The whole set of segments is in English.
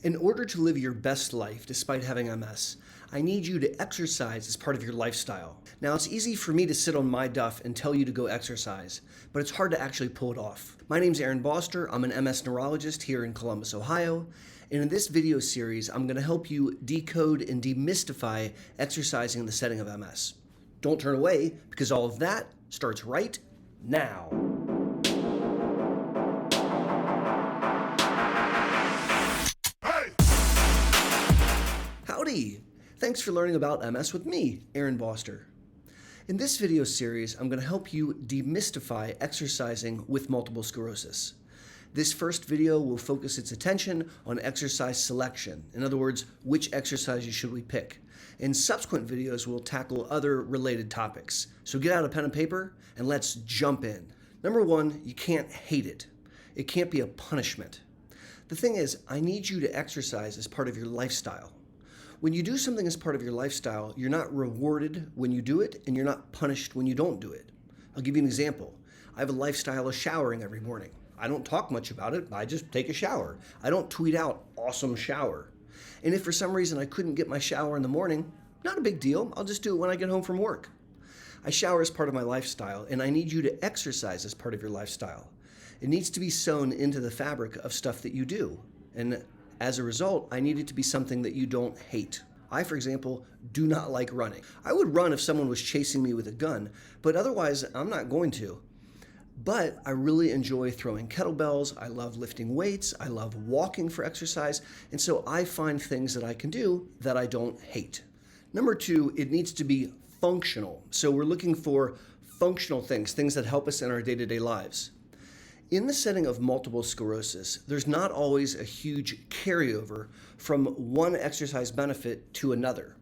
In order to live your best life despite having MS, I need you to exercise as part of your lifestyle. Now, it's easy for me to sit on my duff and tell you to go exercise, but it's hard to actually pull it off. My name's Boster. I'm an MS neurologist here in Columbus, Ohio, and in this video series, I'm going to help you decode and demystify exercising in the setting of MS. Don't turn away, because all of that starts right now. Howdy! Thanks for learning about MS with me, Boster. In this video series, I'm going to help you demystify exercising with multiple sclerosis. This first video will focus its attention on exercise selection. In other words, which exercises should we pick? In subsequent videos, we'll tackle other related topics. So get out a pen and paper and let's jump in. Number one, you can't hate it. It can't be a punishment. The thing is, I need you to exercise as part of your lifestyle. When you do something as part of your lifestyle, you're not rewarded when you do it, and you're not punished when you don't do it. I'll give you an example. I have a lifestyle of showering every morning. I don't talk much about it, I just take a shower. I don't tweet out, awesome shower. And if for some reason I couldn't get my shower in the morning, not a big deal. I'll just do it when I get home from work. I shower as part of my lifestyle, and I need you to exercise as part of your lifestyle. It needs to be sewn into the fabric of stuff that you do. And as a result, I need it to be something that you don't hate. I, for example, do not like running. I would run if someone was chasing me with a gun, but otherwise, I'm not going to. But I really enjoy throwing kettlebells. I love lifting weights. I love walking for exercise. And so I find things that I can do that I don't hate. Number two, it needs to be functional. So we're looking for functional things that help us in our day-to-day lives. In the setting of multiple sclerosis, there's not always a huge carryover from one exercise benefit to another.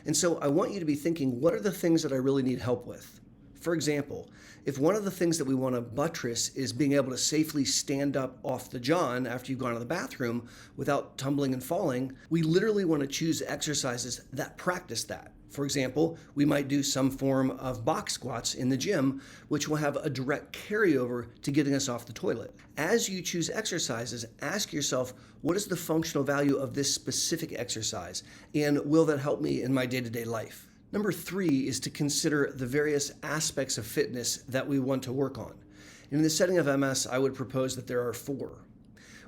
And so I want you to be thinking, what are the things that I really need help with? For example, if one of the things that we want to buttress is being able to safely stand up off the john after you've gone to the bathroom without tumbling and falling, we literally want to choose exercises that practice that. For example, we might do some form of box squats in the gym, which will have a direct carryover to getting us off the toilet. As you choose exercises, ask yourself, what is the functional value of this specific exercise? And will that help me in my day-to-day life? Number three is to consider the various aspects of fitness that we want to work on. In the setting of MS, I would propose that there are four.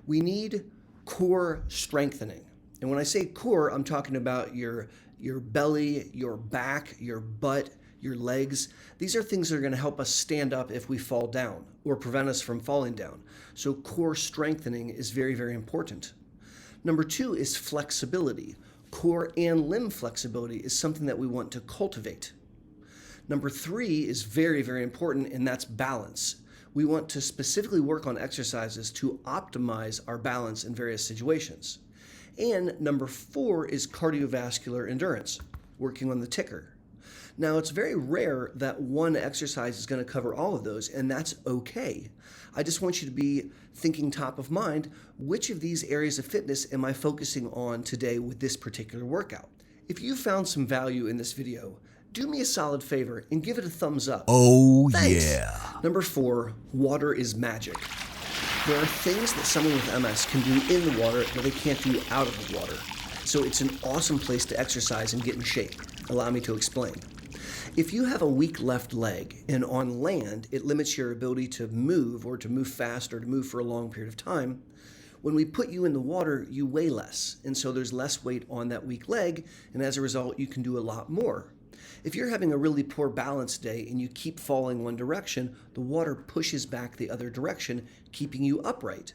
We need core strengthening. And when I say core, I'm talking about your belly, your back, your butt, your legs. These are things that are going to help us stand up if we fall down or prevent us from falling down. So core strengthening is very, very important. Number two is flexibility. Core and limb flexibility is something that we want to cultivate. Number three is very, very important, and that's balance. We want to specifically work on exercises to optimize our balance in various situations. And number four is cardiovascular endurance, working on the ticker. Now, it's very rare that one exercise is going to cover all of those, and that's okay. I just want you to be thinking top of mind, which of these areas of fitness am I focusing on today with this particular workout? If you found some value in this video, do me a solid favor and give it a thumbs up. Oh, Thanks. yeah. Number four, water is magic. There are things that someone with MS can do in the water that they can't do out of the water. So it's an awesome place to exercise and get in shape. Allow me to explain. If you have a weak left leg and on land, it limits your ability to move or to move fast or to move for a long period of time. When we put you in the water, you weigh less. And so there's less weight on that weak leg. And as a result, you can do a lot more. If you're having a really poor balance day and you keep falling one direction, the water pushes back the other direction, keeping you upright.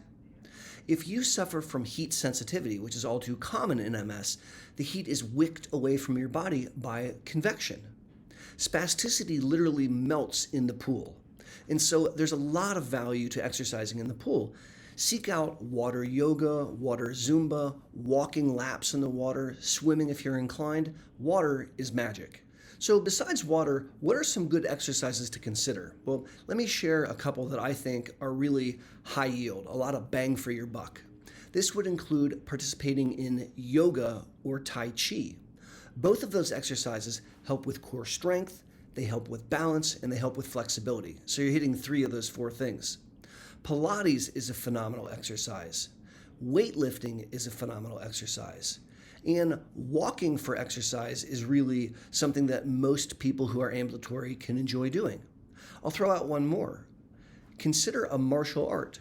If you suffer from heat sensitivity, which is all too common in MS, the heat is wicked away from your body by convection. Spasticity literally melts in the pool. And so there's a lot of value to exercising in the pool. Seek out water yoga, water Zumba, walking laps in the water, swimming if you're inclined. Water is magic. So besides water, what are some good exercises to consider? Well, let me share a couple that I think are really high yield, a lot of bang for your buck. This would include participating in yoga or Tai Chi. Both of those exercises help with core strength, they help with balance, and they help with flexibility. So you're hitting three of those four things. Pilates is a phenomenal exercise. weightlifting is a phenomenal exercise. And walking for exercise is really something that most people who are ambulatory can enjoy doing. I'll throw out one more. Consider a martial art.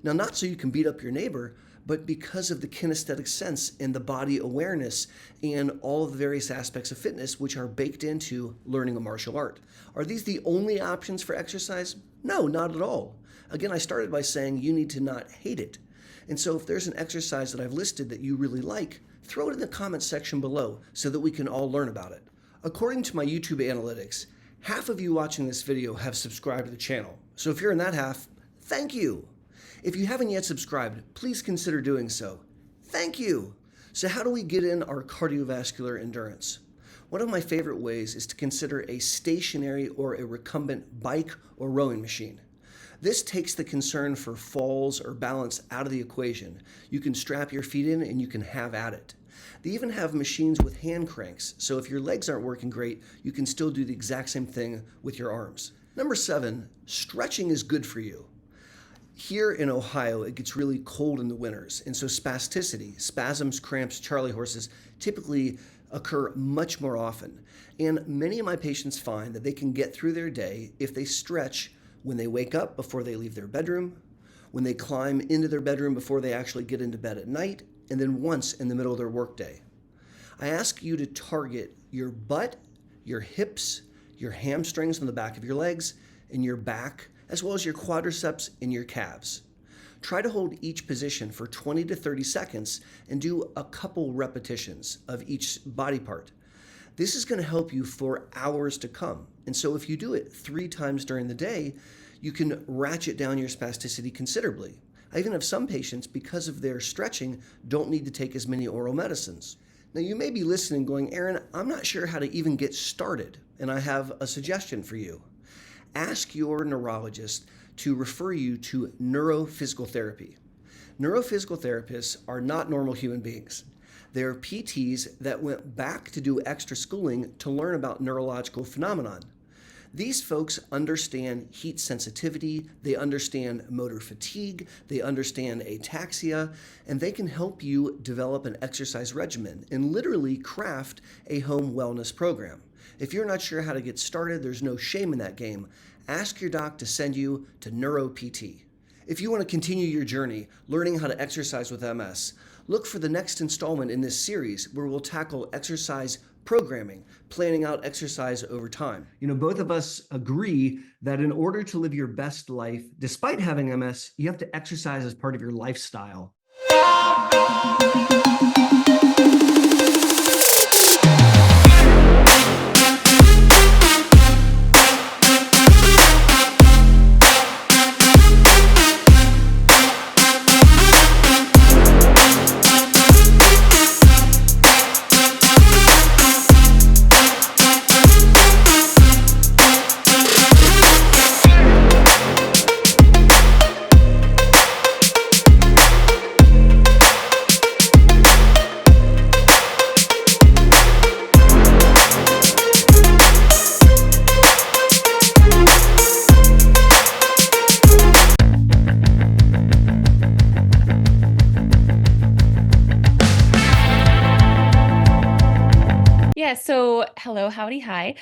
Now, not so you can beat up your neighbor, but because of the kinesthetic sense and the body awareness and all of the various aspects of fitness which are baked into learning a martial art. Are these the only options for exercise? No, not at all. Again, I started by saying you need to not hate it. And so if there's an exercise that I've listed that you really like, throw it in the comments section below so that we can all learn about it. According to my YouTube analytics, half of you watching this video have subscribed to the channel. So if you're in that half, thank you. If you haven't yet subscribed, please consider doing so. Thank you. So how do we get in our cardiovascular endurance? One of my favorite ways is to consider a stationary or a recumbent bike or rowing machine. This takes the concern for falls or balance out of the equation. You can strap your feet in and you can have at it. They even have machines with hand cranks, so if your legs aren't working great, you can still do the exact same thing with your arms. Number 7, stretching is good for you. Here in Ohio, it gets really cold in the winters, and so spasticity, spasms, cramps, charley horses, typically occur much more often. And many of my patients find that they can get through their day if they stretch when they wake up before they leave their bedroom, when they climb into their bedroom before they actually get into bed at night, and then once in the middle of their workday. I ask you to target your butt, your hips, your hamstrings on the back of your legs, and your back, as well as your quadriceps and your calves. Try to hold each position for 20 to 30 seconds and do a couple repetitions of each body part. This is going to help you for hours to come. And so if you do it 3 times during the day, you can ratchet down your spasticity considerably. I even have some patients, because of their stretching, don't need to take as many oral medicines. Now you may be listening going, Aaron, I'm not sure how to even get started, and I have a suggestion for you. Ask your neurologist to refer you to neurophysical therapy. Neurophysical therapists are not normal human beings. They're PTs that went back to do extra schooling to learn about neurological phenomenon. These folks understand heat sensitivity, they understand motor fatigue, they understand ataxia, and they can help you develop an exercise regimen and literally craft a home wellness program. If you're not sure how to get started, there's no shame in that game. Ask your doc to send you to Neuro PT. If you want to continue your journey learning how to exercise with MS, look for the next installment in this series where we'll tackle exercise programming, planning out exercise over time. You know, both of us agree that in order to live your best life, despite having MS, you have to exercise as part of your lifestyle. Yeah, so hello, howdy, hi.